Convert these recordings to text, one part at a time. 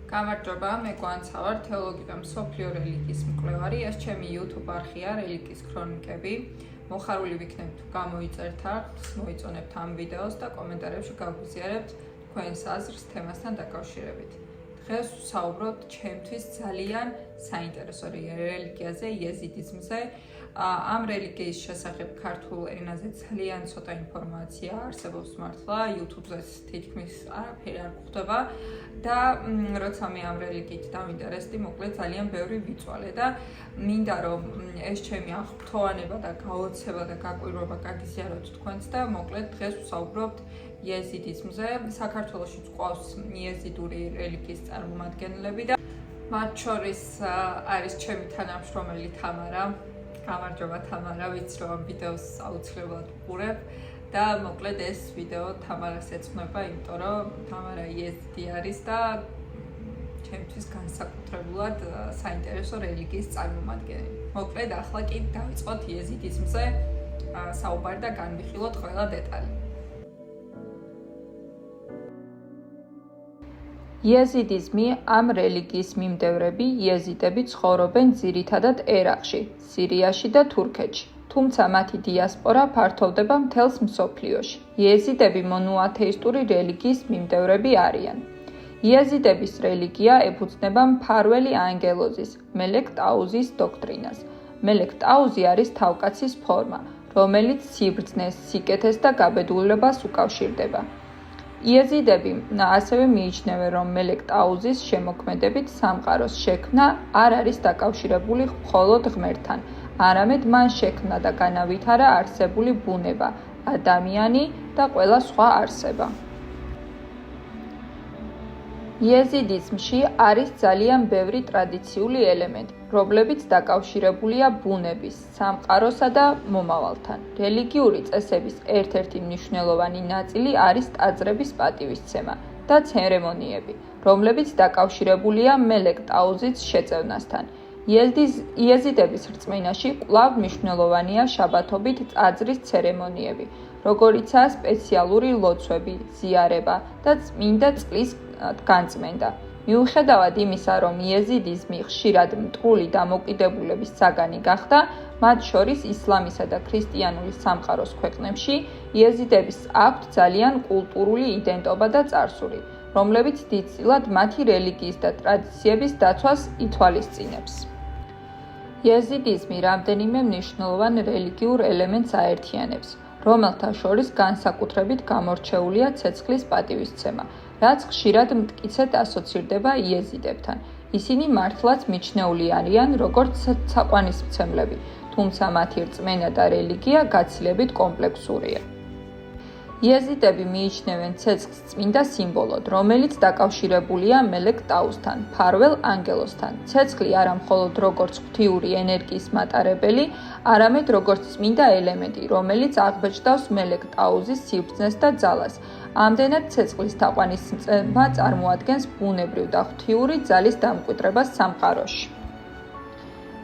გამარჯობა, მე გვანცა ვარ, თეოლოგი და მსოფლიო რელიგიის მკვლევარი. ეს ჩემი YouTube არხია რელიგიის ქრონიკები. მოხარული ვიქნებ თუ გამოიწერთ არხს, მოიწონებთ ამ ვიდეოს და კომენტარებში გაგვიზიარებთ თქვენს აზრს თემასთან დაკავშირებით. დღეს ვსაუბრობთ ჩემთვის ძალიან საინტერესო რელიგიაზე, იეზიდიზმზე. ამ რელიგიის შესახებ ქართულ ენაზე ძალიან ცოტა ინფორმაცია არსებობს მართლა, YouTube-ზე თითქმის არაფერი არ გვხვდება და როცა მე ამ რელიგიით დავინტერესდი, მოკლედ ძალიან ბევრი ვიწვალე და მინდა რომ ეს ჩემი აღფრთოვანება და გაოცება და გაკვირვება გაგიზიაროთ თქვენს და მოკლედ დღეს ვსაუბრობთ იეზიდიზმზე. საქართველოში გვყავს იეზიდური რელიგიის წარმომადგენლები და მათ შორის არის ჩემი თანამშრომელი თამარა. გამარჯობა თამარა, ვიცი რომ ვიდეოს აუცილებლად ვყურებ და მოკლედ ეს ვიდეო თამარას ეძღვნება, იმიტომ რომ თამარა იეზიდი არის და ჩემთვის განსაკუთრებულად საინტერესო რელიგიის წარმომადგენელი. მოკლედ ახლა კი დავიწყოთ იეზიდიზმზე საუბარი და განვიხილოთ ყველა დეტალი. იეზიდიზმი ამ რელიგიის მიმდევრები იეზიდები ცხოვრობენ ძირითადად ერაყში, სირიაში და თურქეთში, თუმცა მათი დიასპორა ფართოვდება მთელს მსოფლიოში. იეზიდები მონოათეისტური რელიგიის მიმდევრები არიან. იეზიდების რელიგია ეფუძნება მფარველი ანგელოზის, მელექ ტაუზის დოქტრინას. მელექ ტაუზი არის თავკაცის ფორმა, რომელიც სიბრძნეს, სიკეთეს და გაბედულებას უკავშირდება. იეზიდები ასევე მიიჩნევენ, რომ მელექ ტაუზის შემოქმედებით სამყაროს შექმნა არ არის დაკავშირებული მხოლოდ ღმერთთან, არამედ მან შექმნა და განავითარა არსებული ბუნება, ადამიანი და ყველა სხვა არსება. იეზიდიზმში არის ძალიან ბევრი ტრადიციული ელემენტი, რომლებიც დაკავშირებულია ბუნების, სამყაროსა და მომავალთან. რელიგიური წესების ერთ-ერთი მნიშვნელოვანი ნაწილი არის ტაძრების პატივისცემა და ცერემონიები, რომლებიც დაკავშირებულია მელექ ტაუზის შეწევნასთან. იეზიდების რწმენაში კვლავ მნიშვნელოვანია შაბათობით ტაძრის ცერემონიები, როგორიცაა სპეციალური ლოცვები, ზიარება და წმინდა წყლის განწმენდა. მიუხედავად იმისა, რომ იეზიდიზმი ხშირად მტრული დამოკიდებულების საგანი გახდა, მათ შორის ისლამისა და ქრისტიანული სამყაროს ქვეყნებში, იეზიდებს აქვთ ძალიან კულტურული იდენტობა და წარსული, რომლებიც დიდწილად მათი რელიგიის და ტრადიციების დაცვას ითვალისწინებს. იეზიდიზმი რამდენიმე მნიშვნელოვან რელიგიურ ელემენტს აერთიანებს, რომელთა შორის განსაკუთრებით გამორჩეულია ცეცხლის პატივისცემა, რაც ხშირად მტკიცედ ასოცირდება იეზიდებთან. ისინი მართლაც მიჩნეული არიან როგორც საყვანისმცემლები, თუმცა მათი რწმენა და რელიგია გაცილებით კომპლექსურია. იეზიდები მიიჩნევენ ცეცხლს წმინდა სიმბოლოდ, რომელიც დაკავშირებულია მელექ ტაუზთან, მფარველ ანგელოზთან. ცეცხლი არა მხოლოდ როგორც ღვთიური ენერგიის მატარებელი, არამედ როგორც წმინდა ელემენტი, რომელიც აღბეჭდავს მელექ ტაუზის სიბრძნეს და ძალას. ამდენად ცეცხლის თაყვანისმცემა წარმოადგენს ბუნებრივ და ღვთიური ძალის დამკვიდრებას სამყაროში.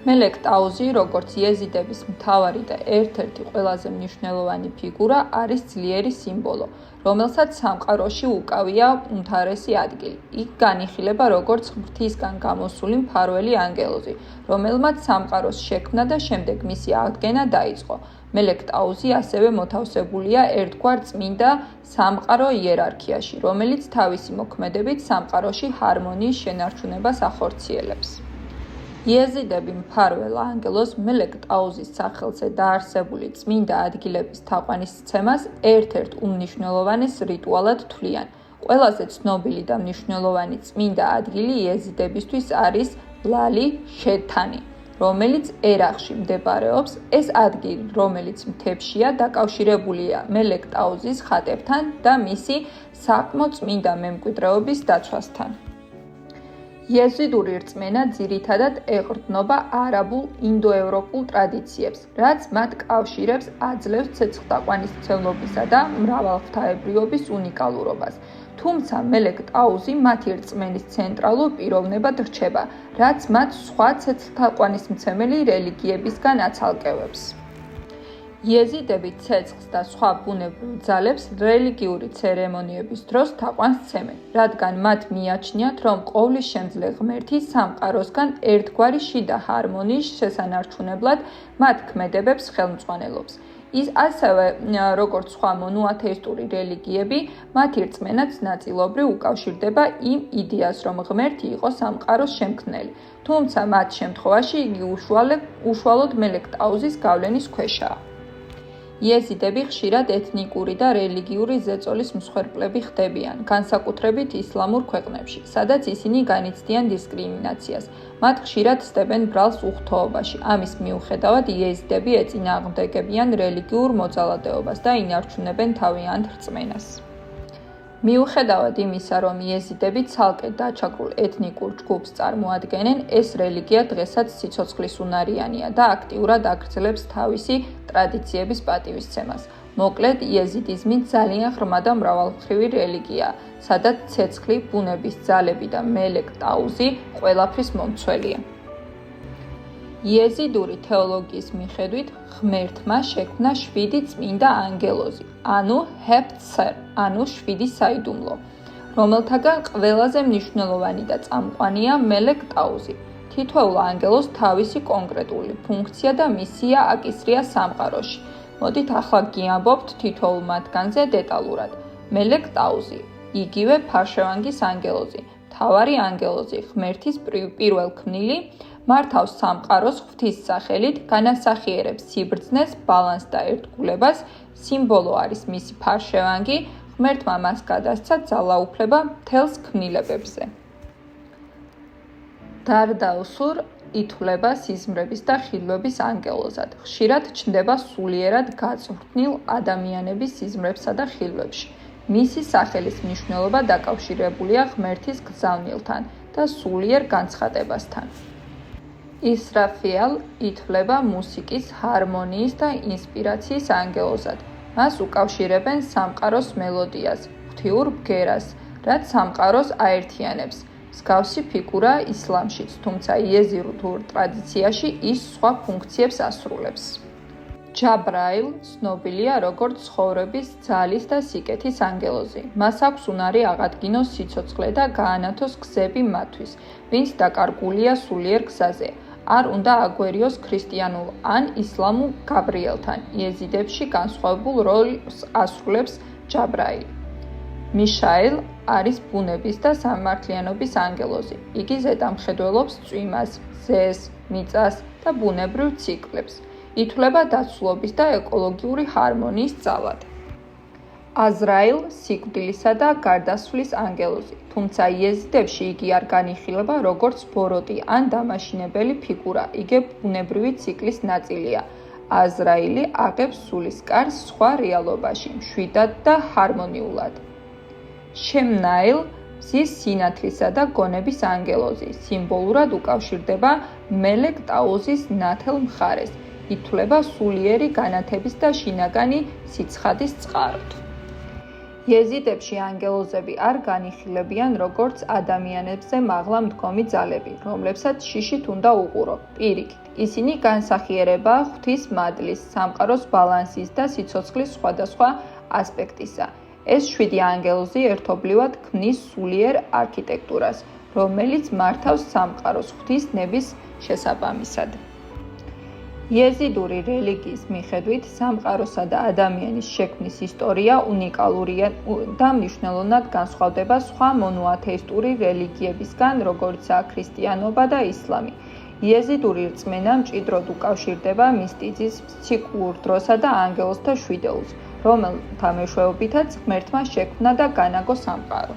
მელექ ტაუზი, როგორც იეზიდების მთავარი და ერთ-ერთი ყველაზე მნიშვნელოვანი ფიგურა, არის ძლიერი სიმბოლო, რომელსაც სამყაროში უკავია უმთავრესი ადგილი. იქ განიხილება როგორც ღვთისგან გამოსული მფარველი ანგელოზი, რომელმაც სამყაროს შექმნა და შემდეგ მისი აღდგენა დაიწყო. მელექ ტაუზი ასევე მოთავსებულია ერთგვარ წმინდა სამყარო იერარქიაში, რომელიც თავისი მოქმედებით სამყაროში ჰარმონიის შენარჩუნებას ახორციელებს. იეზიდები მფარველ ანგელოზ მელექ ტაუზის სახელზე დაარსებული წმინდა ადგილების თაყვანისცემას ერთ-ერთ უმნიშვნელოვანეს რიტუალად თვლიან. ყველაზე ცნობილი და მნიშვნელოვანი წმინდა ადგილი იეზიდებისთვის არის ლალი შეთანი, რომელიც ერაყში მდებარეობს. ეს ადგილი, რომელიც მთებშია, დაკავშირებულია მელექ ტაუზის ხატებთან და მისი საკმო წმინდა მემკვიდრეობის დაცვასთან. იეზიდური რწმენა ძირითადად ეყრდნობა არაბულ ინდოევროპულ ტრადიციებს, რაც მათ კავშირებს აძლევს ცეცხლთაყვანისმცემლობისა და მრავალღვთაებრიობის უნიკალურობას. თუმცა მელექ ტაუზი მათი რწმენის ცენტრალურ პიროვნებად რჩება, რაც მათ სხვა ცეცხლთაყვანისმცემელი რელიგიებისგან აცალკევებს. იეზიდები ცეცხლს და სხვა ბუნებრივ ძალებს რელიგიური ცერემონიების დროს თაყვანს სცემენ, რადგან მათ მიაჩნიათ, რომ ყოვლისშემძლე ღმერთი სამყაროსგან ერთგვარი შიდა ჰარმონიის შესანარჩუნებლად მათ ქმედებებს ხელმძღვანელობს. ის ასევე, როგორც სხვა მონოათეისტური რელიგიები, მათი რწმენაც ნაწილობრივ უკავშირდება იმ იდეას, რომ ღმერთი იყო სამყაროს შემქმნელი, თუმცა მათ შემთხვევაში იგი უშუალოდ მელექ ტაუზის გავლენის ქვეშაა. იეზიდები ხშირად ეთნიკური და რელიგიური ზეწოლის მსხვერპლები ხდებიან, განსაკუთრებით ისლამურ ქვეყნებში, სადაც ისინი განიცდიან დისკრიმინაციას. მათ ხშირად სდებენ ბრალს უხთოობაში. ამის მიუხედავად, იეზიდები ეწინააღმდეგებიან რელიგიურ მოძალადეობას და ინარჩუნებენ თავიანთ რწმენას. მიუხედავად იმისა, რომ იეზიდები ცალკე დაჩაგრულ ეთნიკურ ჯგუფს წარმოადგენენ, ეს რელიგია დღესაც სიცოცხლის უნარიანია და აქტიურად აგრძელებს თავისი ტრადიციების პატივისცემას. მოკლედ, იეზიდიზმი ძალიან ღრმა და მრავალმხრივი რელიგიაა, სადაც ცეცხლი, ბუნების ძალები და მელექ ტაუზი ყველაფრის მომცველია. იეზიდური თეოლოგიის მიხედვით, ღმერთმა შექმნა 7 წმინდა ანგელოზი, ანუ ჰეფცერ, ანუ 7 საიდუმლო, რომელთაგან ყველაზე მნიშვნელოვანი და წამყვანია მელექ ტაუზი. თითოეულ ანგელოზს თავისი კონკრეტული ფუნქცია და მისია აკისრია სამყაროში. მოდით ახლა გიამბობთ თითოეულ მათგანზე დეტალურად. მელექ ტაუზი, იგივე ფარშევანგის ანგელოზი, მთავარი ანგელოზი, ღმერთის პირველ ქმნილი, მართავს სამყაროს ღვთის სახელით, განასახიერებს სიბრძნეს, ბალანსს და ერთგულებას, სიმბოლო არის მისი ფარშევანგი, ღმერთმა მას გადასცა ძალაუფლება მთელს ქმნილებებზე. დარდაუსურ ითვლება სიზმრების და ხილვების ანგელოზად. ხშირად ჩნდება სულიერად გაწვრთნილ ადამიანების სიზმრებსა და ხილვებში. მისი სახელის მნიშვნელობა დაკავშირებულია ღმერთის გზავნილთან და სულიერ განცხადებასთან. ისრაფიელ ითვლება მუსიკის, ჰარმონიის და ინსპირაციის ანგელოზად. მას უკავშირებენ სამყაროს მელოდიას, ღვთიურ ბგერას, რაც სამყაროს აერთიანებს. მსგავსი ფიგურაა ისლამშიც, თუმცა იეზიდურ ტრადიციაში ის სხვა ფუნქციებს ასრულებს. ჯაბრაილ ცნობილია როგორც ცხოვრების, ძალის და სიკეთის ანგელოზი. მას აქვს უნარი აღადგინოს სიცოცხლე და გაანათოს გზები მათთვის, ვინც დაკარგულია სულიერ გზაზე. არ უნდა აგვერიოს ქრისტიანულ ან ისლამურ გაბრიელთან. იეზიდებში განსხვავებულ როლს ასრულებს ჯაბრაილი. მიშაელ არის ბუნების და სამართლიანობის ანგელოზი. იგი ზედამხედველობს წვიმას, ზეს, მიწას და ბუნებრივ ციკლებს. ითვლება დაცულობის და ეკოლოგიური ჰარმონიის ძალად. აზრაილ სიკვდილისა და გარდაცვლის ანგელოზი, თუმცა იეზიდებში იგი არ განიხილება როგორც ბოროტი ან დამაშინებელი ფიგურა, იგი ბუნებრივი ციკლის ნაწილია. აზრაილი აღებს სულისკარს სხვა რეალობაში, მშვიდად და ჰარმონიულად. შემნაილ მზის სინათლისა და გონების ანგელოზი, სიმბოლურად უკავშირდება მელექ ტაუზის ნათელ მხარეს, ითვლება სულიერი განათების და შინაგანი სიცხადის წყაროდ. იეზიდებში ანგელოზები არ განიხილებიან როგორც ადამიანებზე მაღლა მდგომი ძალები, რომლებსაც შიშით უნდა უყურო. პირიქით, ისინი განსახიერება ღვთის მადლის, სამყაროს ბალანსის და სიცოცხლის სხვადასხვა ასპექტისა. ეს 7 ანგელოზი ერთობლივად ქმნის სულიერ არქიტექტურას, რომელიც მართავს სამყაროს ღვთის ნების შესაბამისად. იეზიდური რელიგიის მიხედვით სამყაროსა და ადამიანის შექმნის ისტორია უნიკალურია და მნიშვნელოვნად განსხვავდება სხვა მონოათეისტური რელიგიებისგან, როგორიცაა ქრისტიანობა და ისლამი. იეზიდური რწმენა მჭიდროდ უკავშირდება მისტიციზმს, ციკლურ დროსა და ანგელოზთა შვიდეულს, რომელთა მეშვეობითაც ღმერთმა შექმნა და განაგო სამყარო.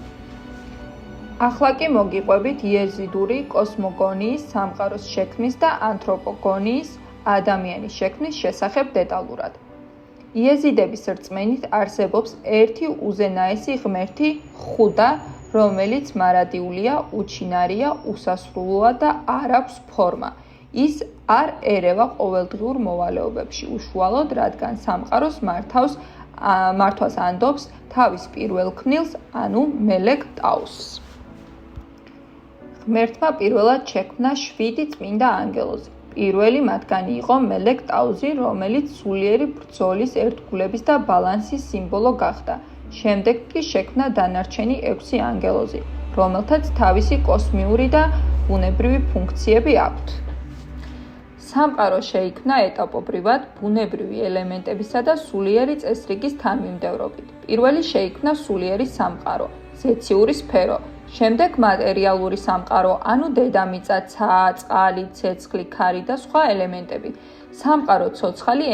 ახლა კი მოგიყვებით იეზიდური კოსმოგონიის, სამყაროს შექმნის და ანთროპოგონიის, ადამიანის შექმნის შესახებ დეტალურად. იეზიდების რწმენით არსებობს ერთი უზენაესი ღმერთი ხუდა, რომელიც მარადიულია, უჩინარია, უსასრულოა და არ აქვს ფორმა. ის არ ერევა ყოველდღიურ მოვალეობებში უშუალოდ, რადგან სამყაროს მართვას ანდობს თავის პირველ ქმნილს, ანუ მელექ ტაუზს. ღმერთმა პირველად შექმნა 7 წმინდა ანგელოზი. პირველი მათგანი იყო მელეკ ტაუზი, რომელიც სულიერი ბრძოლის, ერთგულების და ბალანსის სიმბოლო გახდა. შემდეგ კი შექმნა დანარჩენი 6 ანგელოზი, რომელთაც თავისი კოსმიური და ბუნებრივი ფუნქციები აქვთ. სამყარო შეიქმნა ეტაპობრივად ბუნებრივი ელემენტებისა და სულიერი წესრიგის თანმიმდევრობით. პირველი შეიქმნა სულიერი სამყარო, ზეციური სფერო, შემდეგ მატერიალური სამყარო, ანუ დედამიწა, ცა, წყალი, ცეცხლი, ქარი და სხვა ელემენტები. სამყარო ცოცხალი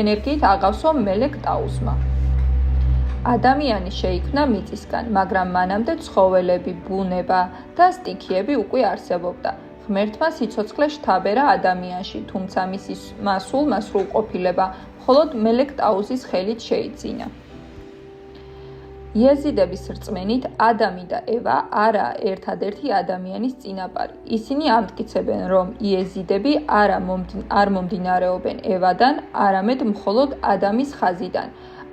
ენერგიით აღავსო მელეკ ტაუზმა. ადამიანი შეიქმნა მიწისგან, მაგრამ მანამდე ცხოველები, ბუნება და სტიქიები უკვე არსებობდა. ღმერთმა სიცოცხლე შთაბერა ადამიანში, თუმცა მისი მასულმა სრულყოფილება მხოლოდ მელეკ ტაუზის ხელით შეიძინა. იეზიდების რწმენით ადამი და ევა არაა ერთადერთი ადამიანის წინაპარი. ისინი ამტკიცებენ, რომ იეზიდები არ მომდინარეობენ ევადან, არამედ მხოლოდ ადამის ხაზიდან.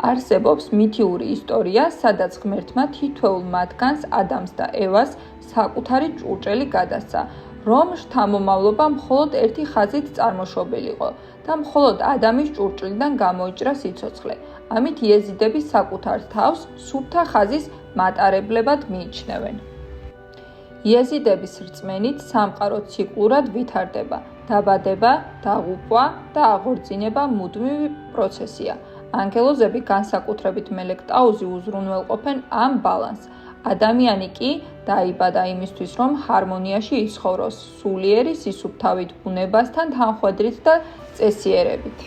არსებობს მითიური ისტორია, სადაც ღმერთმა თითოეულ მათგანს, ადამს და ევას, საკუთარი ჭურჭელი გადასცა, რომ შთამომავლობა მხოლოდ ერთი ხაზით წარმოშობილიყო და მხოლოდ ადამის ჭურჭლიდან გამოიჭრა სიცოცხლე. ამით იეზიდები საკუთარ თავს სუფთა ხაზის მატარებლებად მიიჩნევენ. იეზიდების რწმენით სამყარო ციკლურად ვითარდება. დაბადება, დაღუპვა და აღორძინება მუდმივი პროცესია. ანგელოზები განსაკუთრებით მელეკ ტაუზი უზრუნველყოფენ ამ ბალანსს. ადამიანი კი დაიბადა იმისთვის, რომ ჰარმონიაში იცხოვროს, სულიერი სისუფთავით ბუნებასთან თანხვედრით და წესიერებით.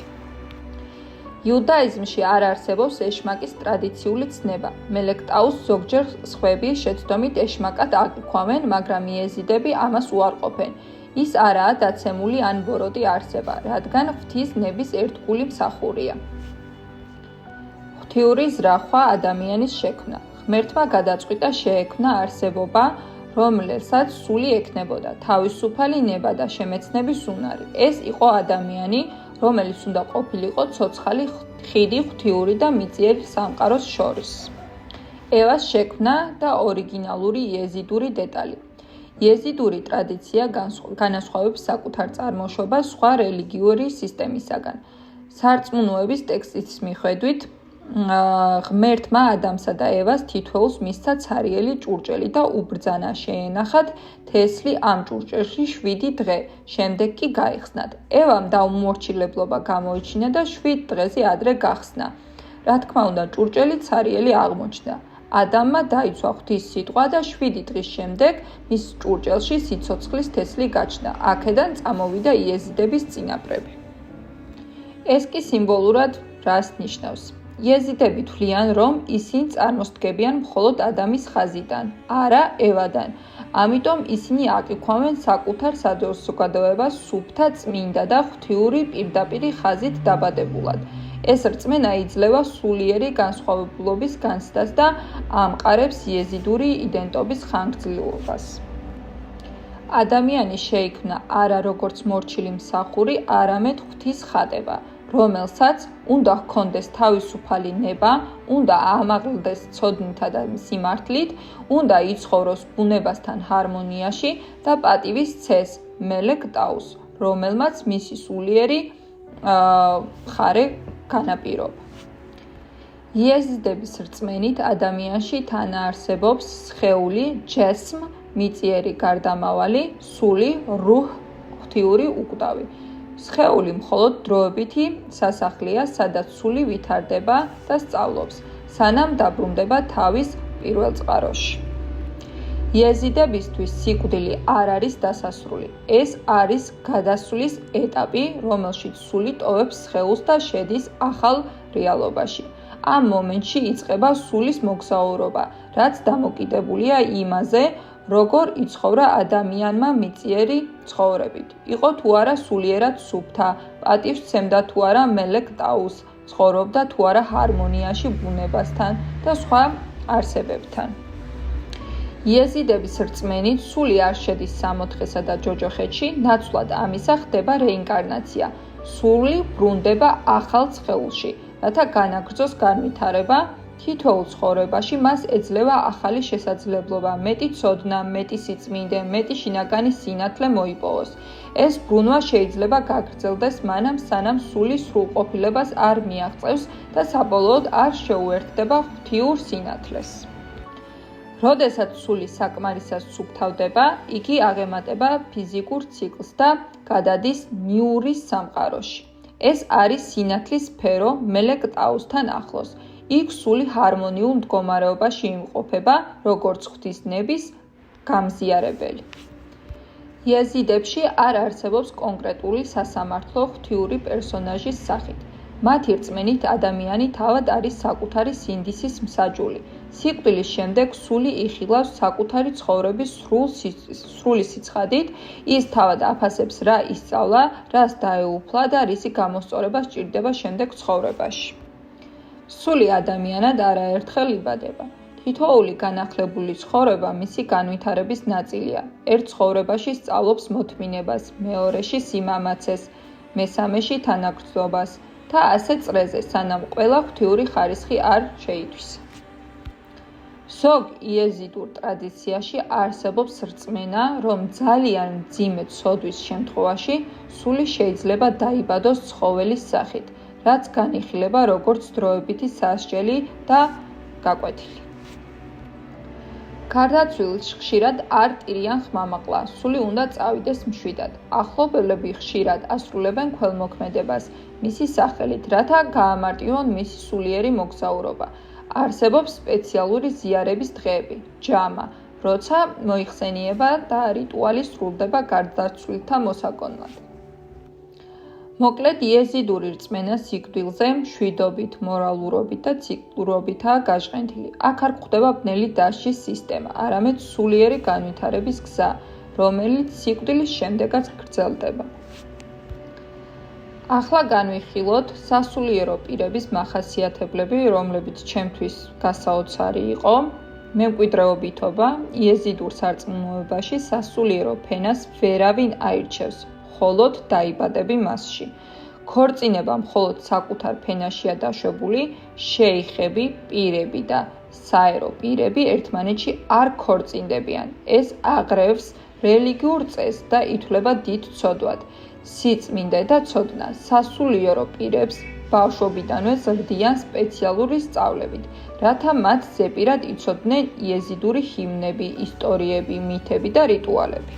იუდაიზმში არ არსებობს ეშმაკის ტრადიციული ცნება. მელეკ ტაუზს ზოგჯერ სხვები შეცდომით ეშმაკად აღიქვამენ, მაგრამ იეზიდები ამას უარყოფენ. ის არაა დაცემული ან ბოროტი არსება, რადგან ღვთის ნების ერთგული მსახურია. ღვთიური ზრახვა ადამიანის შექმნა. ღმერთმა გადაწყვიტა შეექმნა არსებობა, რომელსაც სული ექნებოდა, თავისუფალი ნება და შემეცნების უნარი. ეს იყო ადამიანი, რომელიც უნდა ყოფილიყო ცოცხალი ხიდი ღვთიური და მიწიერი სამყაროს შორის. ევას შექმნა და ორიგინალური იეზიდური დეტალი. იეზიდური ტრადიცია განასხვავებს საკუთარ წარმოშობას სხვა რელიგიური სისტემისაგან. სარწმუნოების ტექსტის მიხედვით, ღმერთმა ადამსა და ევას თითოეულს მისცა ცარიელი ჭურჭელი და უბრძანა შეენახათ თესლი ამ ჭურჭელში 7 დღე, შემდეგ კი გაიხსნათ. ევამ დაუმორჩილებლობა გამოიჩინა და 7 დღეზე ადრე გახსნა. რა თქმა უნდა, ჭურჭელი ცარიელი აღმოჩნდა. ადამმა დაიცვა ღვთის სიტყვა და 7 დღის შემდეგ მის ჭურჭელში სიცოცხლის თესლი გაჩნდა. აქედან წამოვიდა იეზიდების წინაპრები. ეს კი სიმბოლურად რას ნიშნავს? იეზიდები თვლიან, რომ ისინი წარმოსდგებიან მხოლოდ ადამის ხაზიდან, არა ევადან. ამიტომ ისინი აკიქვამენ საკუთარ საზოგადოებას სუფთა, წმინდა და ღვთიური პირდაპირი ხაზით დაბადებულად. ეს რწმენა იძლევა სულიერი განსხვავებულობის განცდას და ამყარებს იეზიდური იდენტობის ხანგრძლივობას. ადამიანი შეიქმნა არა როგორც მორჩილი მსახური, არამედ ღვთის ხატება, რომელსაც უნდა ჰქონდეს თავისუფალი ნება, უნდა ამაღლდეს ცოდნითა და სიმართლით, უნდა იცხოვროს ბუნებასთან ჰარმონიაში და პატივის ცეს მელეკ ტაუზს, რომელმაც მისი სულიერი მხარე განაპირობა. იეზიდების რწმენით ადამიანში თანაარსებობს სხეული, ჯესმ, მიწიერი გარდამავალი, სული, რუჰ, ღვთიური უკვდავი. სხეული მხოლოდ დროებითი სასახლეა, სადაც სული ვითარდება და სწავლობს, სანამ დაბრუნდება თავის პირველ წყაროში. იეზიდებისთვის სიკვდილი არ არის დასასრული. ეს არის გადასვლის ეტაპი, რომელშიც სული ტოვებს სხეულს და შედის ახალ რეალობაში. ამ მომენტში იწყება სულის მოგზაურობა, რაც დამოკიდებულია იმაზე, როგორ იცხოვრა ადამიანმა მიწიერი ცხოვრებით. იყო თუ არა სულიერად სუფთა, პატივს სცემდა თუ არა მელეკ ტაუზს, ცხოვრობდა თუ არა ჰარმონიაში ბუნებასთან და სხვა არსებებთან. იეზიდების რწმენით სული არ შედის სამოთხესა და ჯოჯოხეთში, ნაცვლად ამისა ხდება რეინკარნაცია. სული ბრუნდება ახალ სხეულში, რათა განაგრძოს განვითარება თითოეულ ცხოვრებაში მას ეძლევა ახალი შესაძლებლობა, მეტი ცოდნა, მეტი სიწმინდე, მეტი შინაგანი სინათლე მოიპოვოს. ეს ბრუნვა შეიძლება გაგრძელდეს მანამ, სანამ სული სრულყოფილებას არ მიაღწევს და საბოლოოდ არ შეუერთდება ღვთიურ სინათლეს. როდესაც სული საკმარისად სუფთავდება, იგი აღემატება ფიზიკურ ციკლს და გადადის ნიურის სამყაროში. ეს არის სინათლის სფერო მელეკ ტაუსთან ახლოს. იქ სული ჰარმონიულ მდგომარეობაში იმყოფება, როგორც ღვთისნების გამზიარებელი. იეზიდებში არ არსებობს კონკრეტული სასამართლო ღვთიური პერსონაჟის სახით. მათი რწმენით ადამიანი თავად არის საკუთარი სინდისის მსაჯული. სიკვდილის შემდეგ სული იხილავს საკუთარი ცხოვრების სრული სიცხადით, ის თავად აფასებს რა ისწავლა, რას დაეუფლა და რისი გამოსწორება სჭირდება შემდეგ ცხოვრებაში. სული ადამიანად არაერთხელ იბადება. თითოეული განახლებული ცხოვრება მისი განვითარების ნაწილია. ერთ ცხოვრებაში სწავლობს მოთმინებას, მეორეში სიმამაცეს, მესამეში თანაგრძნობას და ასე წრეზე, სანამ ყველა ღვთიური ხარისხი არ შეითვისა. ზოგ იეზიდურ ტრადიციაში არსებობს რწმენა, რომ ძალიან მძიმე ცოდვის შემთხვევაში სული შეიძლება დაიბადოს ცხოველის სახით, რაც განიხილება როგორც დროებითი სასჯელი და გაკვეთილი. გარდაცვლილს ხშირად არ ტირიან ხმამაღლა, სული უნდა წავიდეს მშვიდად. ახლობლები ხშირად ასრულებენ ქველმოქმედებას მისი სახელით, რათა გაამარტივონ მისი სულიერი მოგზაურობა. არსებობს სპეციალური ზიარების დღეები, ჯამა, როცა მოიხსენიება და რიტუალი სრულდება გარდაცვლილთა მოსაგონად. მოკლედ, იეზიდური რწმენა სიკვდილზე მშვიდობით, მორალურობით და ციკლურობითაა გაჟღენთილი. აქ არ გვხვდება ბნელი დასჯის სისტემა, არამედ სულიერი განვითარების გზა, რომელიც სიკვდილის შემდეგაც გრძელდება. ახლა განვიხილოთ სასულიერო პირების მახასიათებლები, რომლებიც ჩემთვის გასაოცარი იყო. მემკვიდრეობითობა, იეზიდურ სარწმუნოებაში სასულიერო ფენას ვერავინ აირჩევს, მხოლოდ დაიბადები მასში. ქორწინება მხოლოდ საკუთარ ფენაშია დაშვებული, შეიხები, პირები და საერო პირები ერთმანეთში არ ქორწინდებიან. ეს აღრევს რელიგიურ წესს და ითვლება დიდ ცოდვად. სიწმინდე და ცოდნა სასულიერო პირებს ბავშვობიდანვე ზრდიან სპეციალური სწავლებით, რათა მათ ზეპირად იცოდნენ იეზიდური ჰიმნები, ისტორიები, მითები და რიტუალები.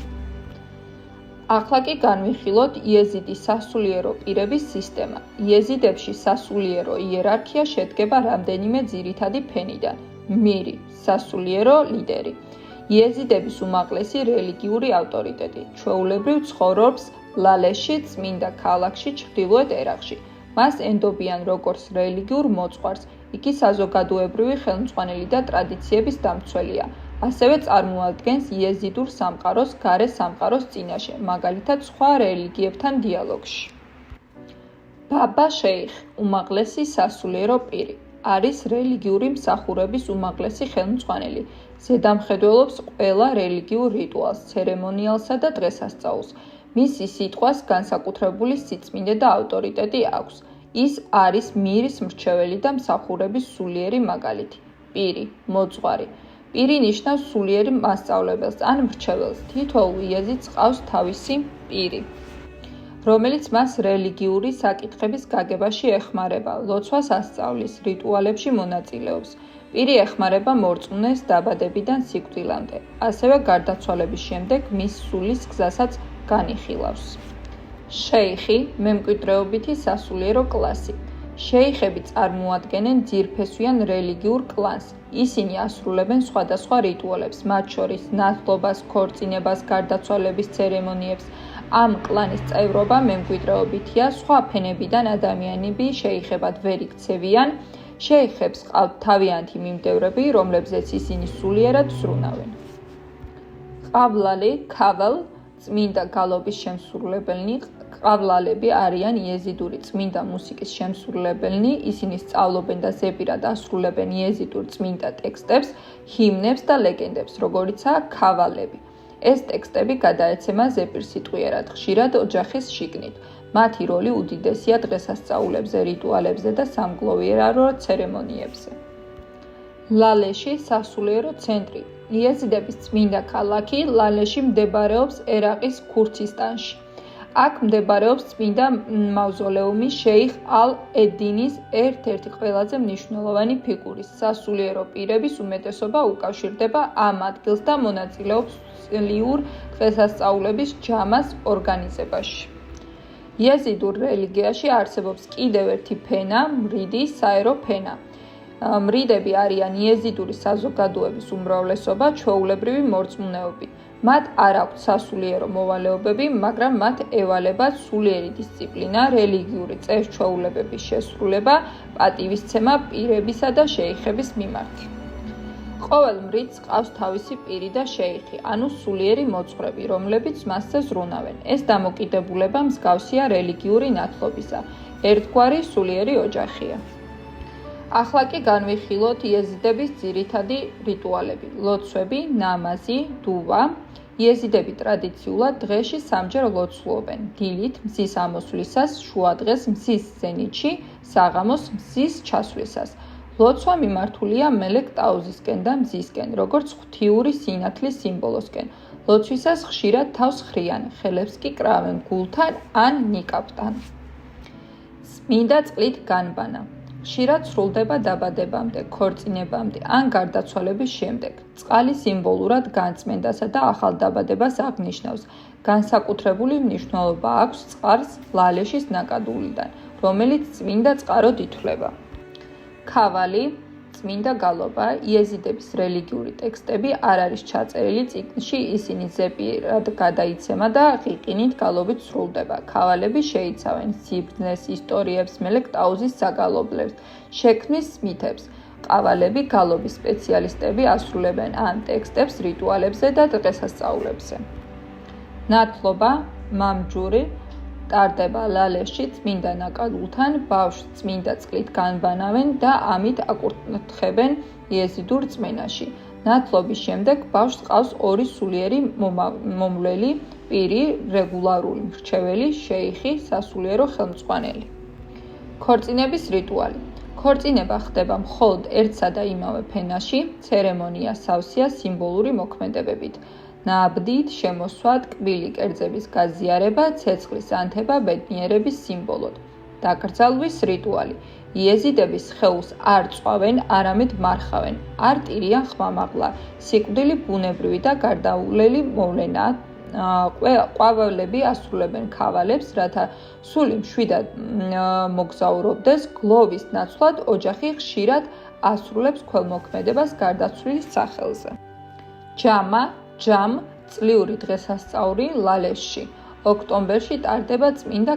ახლა კი განვიხილოთ იეზიდის სასულიერო პირების სისტემა. იეზიდებში სასულიერო იერარქია შედგება რამდენიმე ძირითადი ფენიდან. მირი, სასულიერო ლიდერი. იეზიდების უმაღლესი რელიგიური ავტორიტეტი. ჩვეულებრივ ცხოვრობს ლალეში, წმინდა ქალაქში, ჩრდილოეთ ერაყში. მას ენდობიან როგორც რელიგიურ მოძღვარს. იგი საზოგადოებრივი ხელმძღვანელი და ტრადიციების დამცველია. ასევე წარმოადგენს იეზიდურ სამყაროს გარე სამყაროს წინაშე, მაგალითად სხვა რელიგიებთან დიალოგში. ბაბა შეიხ, უმაღლესი სასულიერო პირი, არის რელიგიური მსახურების უმაღლესი ხელმძღვანელი. ზედამხედველობს ყველა რელიგიურ რიტუალს, ცერემონიალსა და დღესასწაულს. მისი სიტყვას განსაკუთრებული სიწმინდე და ავტორიტეტი აქვს. ის არის მირის მრჩეველი და მსახურების სულიერი მაგალითი. პირი, მოძღვარი. პირი ნიშნავს სულიერ მასწავლებელს ან მრჩეველს. თითოეულ იეზიდს ჰყავს თავისი პირი, რომელიც მას რელიგიური საკითხების გაგებაში ეხმარება, ლოცვას ასწავლის, რიტუალებში მონაწილეობს. პირი ეხმარება მორწმუნეს დაბადებიდან სიკვდილამდე, ასევე გარდაცვალების შემდეგ მის სულის გზასაც განიხილავს. შეიხი, მემკვიდრეობითი სასულიერო კლასი. შეიხები წარმოადგენენ ძირფესვიან რელიგიურ კლანს. ისინი ასრულებენ სხვადასხვა რიტუალებს, მათ შორის ნათლობას, ქორწინებას, გარდაცვალების ცერემონიებს. ამ კლანის წევრობა მემკვიდრეობითია, სხვა ფენებიდან ადამიანები შეიხებად ვერ იქცევიან. შეიხებს ჰყავთ თავიანთი მიმდევრები, რომლებზეც ისინი სულიერად ზრუნავენ. ყავლალი, ქავალ, წმინდა გალობის შემსრულებელნი. ყავლალები არიან იეზიდური წმინდა მუსიკის შემსრულებელნი, ისინი სწავლობენ და ზეპირად ასრულებენ იეზიდურ წმინდა ტექსტებს, ჰიმნებს და ლეგენდებს, როგორიცაა ქავალები. ეს ტექსტები გადაეცემა ზეპირსიტყვიერად, ხშირად ოჯახის შიგნით. მათი როლი უდიდესია დღესასწაულებზე, რიტუალებზე და სამგლოვიარო ცერემონიებზე. ლალეში სასულიერო ცენტრი. იეზიდების წმინდა ქალაქი ლალეში მდებარეობს ერაყის ქურთისტანში. აქ მდებარეობს წმინდა მავზოლეუმი შეიხ ალ-ედინის ერთ-ერთი ყველაზე მნიშვნელოვანი ფიგურის. სასულიერო პირების უმეტესობა უკავშირდება ამ ადგილს და მონაწილეობს წლიურ დღესასწაულების ჯამას ორგანიზებაში. იეზიდურ რელიგიაში არსებობს კიდევ ერთი ფენა, მრიდი საერო ფენა. მრიდები არიან იეზიდური საზოგადოების უმრავლესობა, ჩვეულებრივი მორწმუნეები. მათ არ აქვთ სასულიერო მოვალეობები, მაგრამ მათ ევალებათ სულიერი დისციპლინა, რელიგიური წეს-ჩვეულებების შესრულება, პატივისცემა პირებისა და შეიხების მიმართ. ყოველ მრიდს ყავს თავისი პირი და შეიხი, ანუ სულიერი მოძღვრები, რომლებიც მასზე ზრუნავენ. ეს დამოკიდებულება მსგავსია რელიგიური ნათლობისა, ერთგვარი სულიერი ოჯახია. ახლა კი განვიხილოთ იეზიდების ძირითადი რიტუალები: ლოცვები, ნამაზი, დუვა. იეზიდები ტრადიციულად დღეში სამჯერ ლოცულობენ: დილით, მზის ამოსვლისას, შუადღეს, მზის ზენიტში, საღამოს, მზის ჩასვლისას. ლოცვა მიმართულია მელეკ ტაუზისკენ და მზისკენ, როგორც ღვთიური სინათლის სიმბოლოსკენ. ლოცვისას ხშირად თავს ხრიან, ხელებს კი კრავენ გულთან ან ნიკაპთან. წმინდა წყლით განბანა. ხშირად სრულდება დაბადებამდე, ქორწინებამდე ან გარდაცვალების შემდეგ. წყალი სიმბოლურად განწმენდასა და ახალ დაბადებას აღნიშნავს. განსაკუთრებული მნიშვნელობა აქვს წყალს ლალეშის ნაკადულიდან, რომელიც წმინდა წყაროდ ითვლება. ქავალი, წმინდა გალობა, იეზიდების რელიგიური ტექსტები არ არის ჩაწერილი წიგნში, ისინი ზეპირად გადაიცემა და ყიყინით გალობით სრულდება. ქავალები შეიცავენ სიბრძნეს, ისტორიებს, მელეკ ტაუზის საგალობლებს, შექმნის მითებს. ყავალები, გალობის სპეციალისტები ასრულებენ ამ ტექსტებს რიტუალებზე და დღესასწაულებზე. ნათლობა, მამჯური ტარდება ლალეში წმინდა ნაკადულთან, ბავშვს წმინდა წყლით განბანავენ და ამით აკურთხებენ იეზიდურ რწმენაში. ნათლობის შემდეგ ბავშვს ყავს ორი სულიერი მომვლელი პირი, რეგულარული მრჩეველი, შეიხი, სასულიერო ხელმძღვანელი. ქორწინების რიტუალი. ქორწინება ხდება მხოლოდ ერთსა და იმავე ფენაში, ცერემონია სავსეა სიმბოლური მოქმედებებით. ნაბდით, შემოსვა, ტკბილი კერძების გაზიარება, ცეცხლის ანთება ბედნიერების სიმბოლოდ. დაკრძალვის რიტუალი. იეზიდების სხეულს არ წვავენ, არამედ მარხავენ. არ ტირიან ხმამაღლა. სიკვდილი ბუნებრივი და გარდაულელი მოვლენაა. ყვავილები ასრულებენ ქავალებს, რათა სული მშვიდად მოგზაურობდეს. გლოვის ნაცვლად ოჯახი ხშირად ასრულებს ქველმოქმედებას გარდაცვლილის სახელზე. ჯამ, წლიური დღესასწაული ლალეში. ოქტომბერში ტარდება წმინდა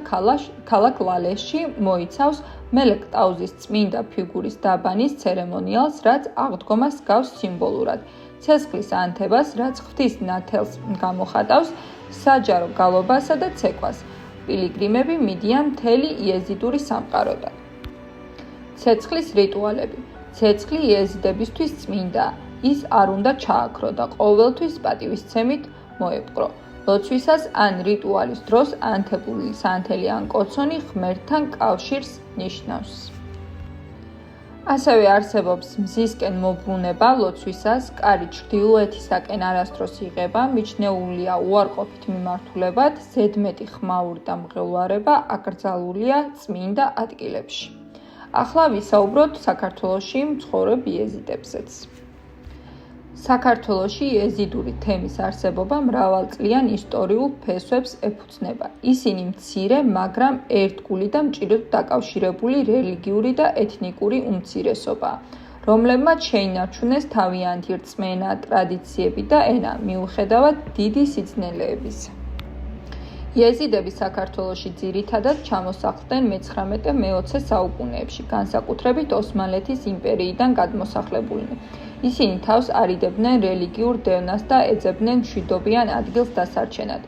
ქალაქ ლალეში, მოიცავს მელეკ ტაუზის წმინდა ფიგურის დაბანის ცერემონიალს, რაც აღდგომას გავს სიმბოლურად. ცეცხლის ანთებას, რაც ღვთის ნათელს გამოხატავს, საჯარო გალობასა და ცეკვას. პილიგრიმები მიდიან მთელი იეზიდური სამყაროდან. ცეცხლის რიტუალები. ცეცხლი იეზიდებისთვის წმინდა. ის არ უნდა ჩააქრო და ყოველთვის პატივისცემით მოეპყრო. ლოცვისას ან რიტუალის დროს ანთებული სანთელი ან კოცონი ღმერთთან კავშირს ნიშნავს. ასევე არსებობს მზისკენ მობრუნება ლოცვისას, კარი ჩრდილოეთისაკენ არასდროს იღება, მიჩნეულია უარყოფით მიმართულებად, ზედმეტი ხმაური და მღელვარება აკრძალულია წმინდა ადგილებში. ახლა ვისაუბროთ საქართველოში მცხოვრებ იეზიდებზეც. საქართველოში იეზიდური თემის არსებობა მრავალწლიან ისტორიულ ფესვებს ეფუძნება. ისინი მცირე, მაგრამ ერთგული და მჭიდროდ დაკავშირებული რელიგიური და ეთნიკური უმცირესობაა, რომლებმაც შეინარჩუნეს თავიანთი რწმენა, ტრადიციები და ენა, მიუხედავად დიდი სიძნელეებისა. იეზიდები საქართველოში ძირითადად ჩამოსახლდნენ მე-19-მე-20 საუკუნეებში, განსაკუთრებით ოსმალეთის იმპერიიდან გადმოსახლებულნი. ისინი თავს არიდებდნენ რელიგიურ დევნას და ეძებდნენ მშვიდობიან ადგილს დასარჩენად.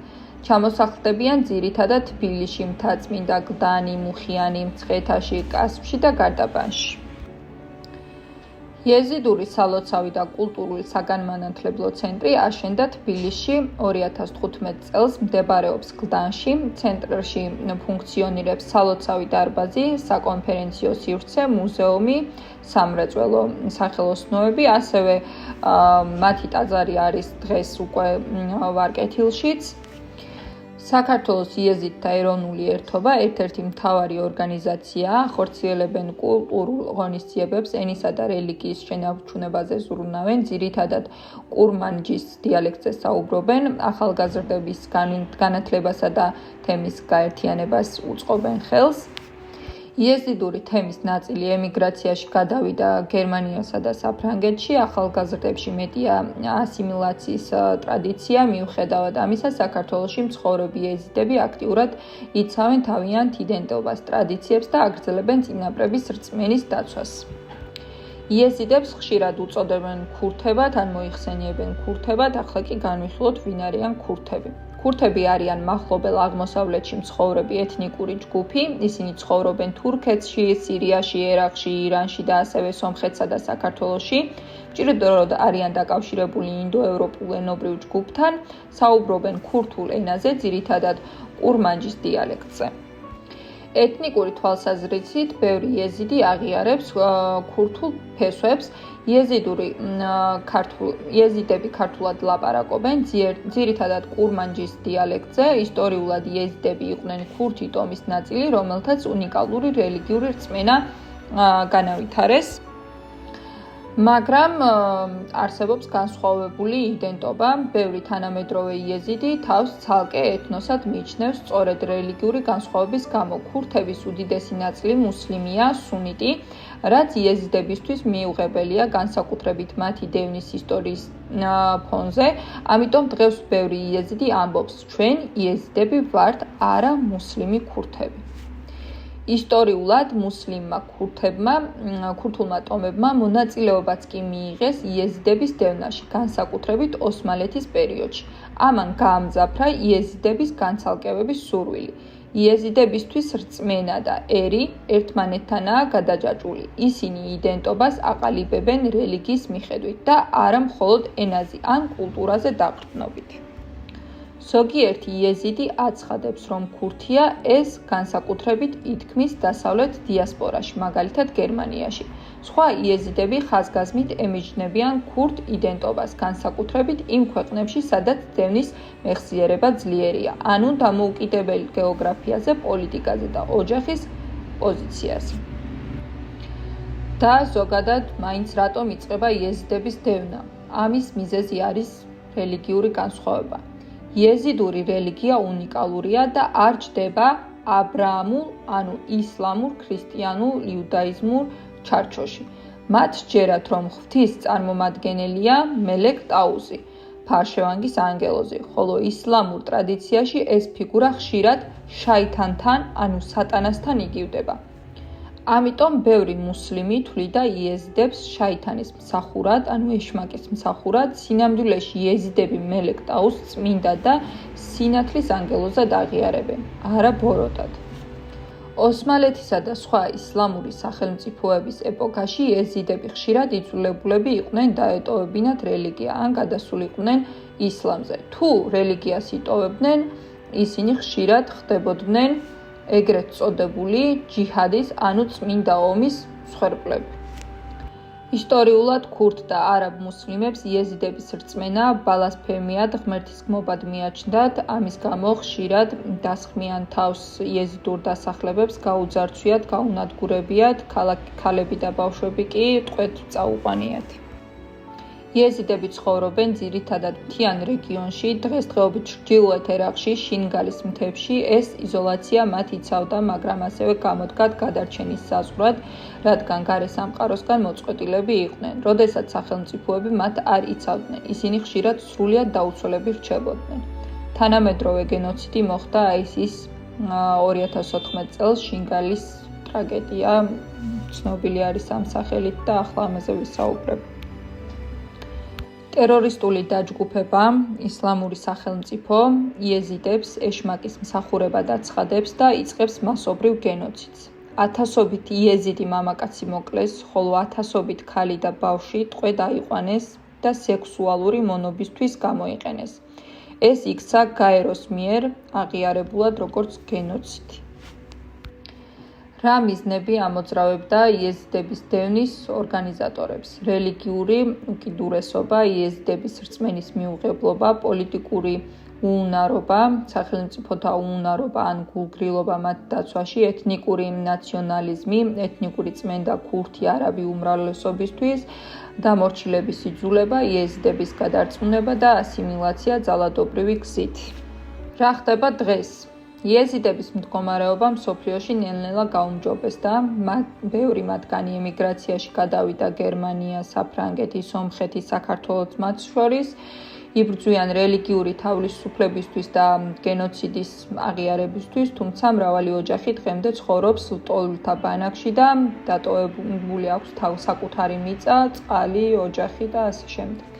ჩამოსახლდებიან ძირითადად თბილისში, მთაწმინდა გლდანი, მუხიანი, მცხეთაში, კასპში და გარდაბანში. იეზიდური სალოცავი და კულტურული საგანმანათლებლო ცენტრი აშენდა თბილისში 2015 წელს, მდებარეობს გლდანში. ცენტრში ფუნქციონირებს სალოცავი დარბაზი, საკონფერენციო სივრცე, მუზეუმი, სამრეწველო სახელოსნოები, ასევე მათი ტაძარი არის დღეს უკვე ვარკეთილშიც. საქართველოს იეზიდთა ეროვნული ერთობა ერთ-ერთი მთავარი ორგანიზაციაა, ხორციელებენ კულტურულ ღონისძიებებს ენისა და რელიგიის შენარჩუნებაზე ზრუნავენ, ძირითადად კურმანჯის დიალექტზე საუბრობენ, ახალგაზრდების განათლებასა და თემის გაერთიანებას უწყობენ ხელს. იეზიდური თემის ნაწილი ემიგრაციაში გადავიდა გერმანიასა და საფრანგეთში, ახალგაზრდებში მეტია ასიმილაციის ტრადიცია, მიუხედავად ამისა, საქართველოში მცხოვრები იეზიდები აქტიურად იცავენ თავიანთ იდენტობას, ტრადიციებს და აგრძელებენ წინაპრების რწმენის დაცვას. იეზიდებს ხშირად უწოდებენ ქურთებად, ან მოიხსენიებენ ქურთებად, ახლა კი განვიხილოთ ვინ არიან ქურთები. ქურთები არიან მახლობელ აღმოსავლეთში მცხოვრები ეთნიკური ჯგუფი, ისინი ცხოვრობენ თურქეთში, სირიაში, ერაყში, ირანში და ასევე სომხეთსა და საქართველოში. მჭირდება არიან დაკავშირებული ინდოევროპულ ენობრივ ჯგუფთან, საუბრობენ ქურთულ ენაზე, ძირითადად კურმანჯის დიალექტზე. ეთნიკური თვალსაზრისით ბევრი იეზიდი აღიარებს ქურთულ ფესვებს. იეზიდები ქართულად ლაპარაკობენ, ძირითადად კურმანჯის დიალექტზე. ისტორიულად იეზიდები იყვნენ ქურთი ტომის ნაწილი, რომელთაც უნიკალური რელიგიური რწმენა განავითარეს. მაგრამ არსებობს განსხვავებული იდენტობა. ბევრი თანამედროვე იეზიდი თავს ცალკე ეთნოსად მიიჩნევს სწორედ რელიგიური განსხვავების გამო. ქურთების უდიდესი ნაწილი მუსლიმია, სუნიტი, რაც იეზიდებისთვის მიუღებელია განსაკუთრებით მათი დევნის ისტორიის ფონზე. ამიტომ დღეს ბევრი იეზიდი ამბობს, ჩვენ იეზიდები ვართ, არა მუსლიმი ქურთები. ისტორიულად მუსლიმმა ქურთულმა ტომებმა მონაწილეობაც კი მიიღეს იეზიდების დევნაში, განსაკუთრებით ოსმალეთის პერიოდში. ამან გაამძაფრა იეზიდების განცალკევების სურვილი. იეზიდებისთვის რწმენა და ერი ერთმანეთთანაა გადაჯაჭვული. ისინი იდენტობას აყალიბებენ რელიგიის მიხედვით და არა მხოლოდ ენაზე ან კულტურაზე დაყრდნობით. ზოგიერთი იეზიდი აცხადებს, რომ ქურთია, ეს განსაკუთრებით ითქმის დასავლეთ დიასპორაში, მაგალითად გერმანიაში. სხვა იეზიდები ხაზგასმით ემიჯნებიან ქურთ იდენტობას, განსაკუთრებით იმ ქვეყნებში, სადაც დევნის მეხსიერება ძლიერია, ანუ დამოუკიდებელ გეოგრაფიაზე, პოლიტიკაზე და ოჯახის პოზიციაზე. და ზოგადად, მაინც რატომ იწყება იეზიდების დევნა? ამის მიზეზი არის რელიგიური განსხვავება. იეზიდური რელიგია უნიკალურია და არ ჯდება აბრაამულ, ანუ ისლამურ, ქრისტიანულ, იუდაიზმურ ჩარჩოში. მათ სჯერათ, რომ ღვთის წარმომადგენელია მელეკ ტაუზი, ფარშევანგის ანგელოზი, ხოლო ისლამურ ტრადიციაში ეს ფიგურა ხშირად შაითანთან, ანუ სატანასთან იგივდება. ამიტომ ბევრი მუსლიმი თვლიდა იეზიდებს შაითანის მსახურად, ანუ ეშმაკის მსახურად. სინამდვილეში იეზიდები მელეკ ტაუზს წმინდა და სინათლის ანგელოზად აღიარებენ, არა ბოროტად. ოსმალეთისა და სხვა ისლამური სახელმწიფოების ეპოქაში იეზიდები ხშირად იძულებულები იყვნენ დაეტოვებინათ რელიგია ან გადასულიყვნენ ისლამზე. თუ რელიგიას იტოვებდნენ, ისინი ხშირად ხდებოდნენ ეგრეთ წოდებული ჯიჰადის, ანუ წმინდა ომის მსხვერპლები. ისტორიულად ქურთ და არაბ მუსლიმებს იეზიდების რწმენა ბალასფემიად, ღმერთისგმობად მიაჩნდათ, ამის გამო ხშირად დასხმიან თავს იეზიდურ დასახლებებს, გაუძარცვიათ, გაუნადგურებიათ, ქალები და ბავშვები კი ტყვედ წაუყვანიათ. იეზიდები ცხოვრობენ ძირითადად მთიან რეგიონში, დღესდღეობით ჩრდილოეთ ერაყში, შინგალის მთებში. ეს იზოლაცია მათ იცავდა, მაგრამ ასევე გამოდგათ გადარჩენის საზღვრად, რადგან გარე სამყაროსგან მოწყვეტილები იყვნენ. როდესაც სახელმწიფოები მათ არ იცავდნენ, ისინი ხშირად სრულიად დაუცველები რჩებოდნენ. თანამედროვე გენოციდი მოხდა ISIS 2014 წელს შინგალის ტრაგედია, ცნობილი არის ამ სახელით და ახლა ამაზე ვისაუბრებ. ტერორისტული დაჯგუფება ისლამური სახელმწიფო იეზიდებს ეშმაკის მსახურებად აცხადებს და იწყებს მასობრივ გენოციდს. 1000-ობით იეზიდი მამაკაცი მოკლეს, ხოლო 1000-ობით ქალი და ბავშვი ტყვედ აიყვანეს და სექსუალური მონობისთვის გამოიყენეს. ეს იქცა გაეროს მიერ აღიარებულად როგორც გენოციდი. რა მიზნები ამოძრავებდა იეზიდების დევნის ორგანიზატორებს? რელიგიური უკიდურესობა, იეზიდების რწმენის მიუღებლობა, პოლიტიკური უუნარობა, სახელმწიფოთა უუნარობა ან გულგრილობა მათ დაცვაში, ეთნიკური ნაციონალიზმი, ეთნიკური წმენდა ქურთი არაბი უმრავლესობისთვის, დამორჩილების იძულება, იეზიდების გადარწმუნება და ასიმილაცია ძალადობრივი გზით. რა ხდება დღეს? იეზიდების მდგომარეობა მსოფლიოში ნელ-ნელა გაუმჯობესდა, ბევრი მათგანი ემიგრაციაში გადავიდა გერმანია, საფრანგეთი, სომხეთი, საქართველოც მათ შორის. იბრძვიან რელიგიური თავისუფლებისთვის და გენოციდის აღიარებისთვის, თუმცა მრავალი ოჯახი დღემდე ცხოვრობს ლტოლვილთა ბანაკში და დატოვებული აქვს საკუთარი მიწა, წყალი, ოჯახი და ასე შემდეგ.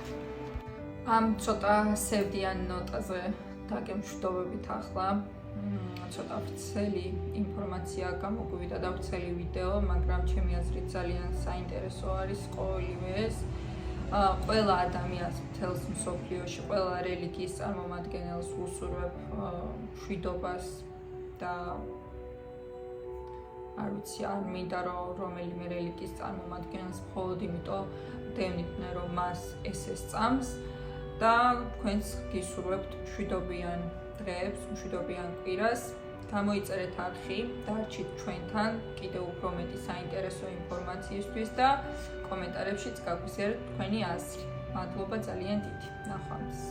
ამ ცოტა სევდიან ნოტაზე დაგემშვიდობებით ახლა. ცოტა ვრცელი ინფორმაცია გამოგვივიდა და ვრცელი ვიდეო, მაგრამ ჩემი აზრით ძალიან საინტერესო არის ყოველივე ეს. ყველა ადამიანს მთელს მსოფლიოში, ყველა რელიგიის წარმომადგენელს ვუსურვებ მშვიდობას და არ ვიცი, არ მინდა რომ რომელიმე რელიგიის წარმომადგენელს მხოლოდ იმიტომ დევნიდნენ, რომ მას ეს სწამს და თქვენს გისურვებთ მშვიდობიან დღეებს, მშვიდობიან კვირას. გამოიწერეთ არხი, დარჩით ჩვენთან კიდევ უფრო მეტი საინტერესო ინფორმაციისთვის და კომენტარებშიც გაგვიზიარეთ თქვენი აზრი. მადლობა ძალიან დიდი. ნახვამდის.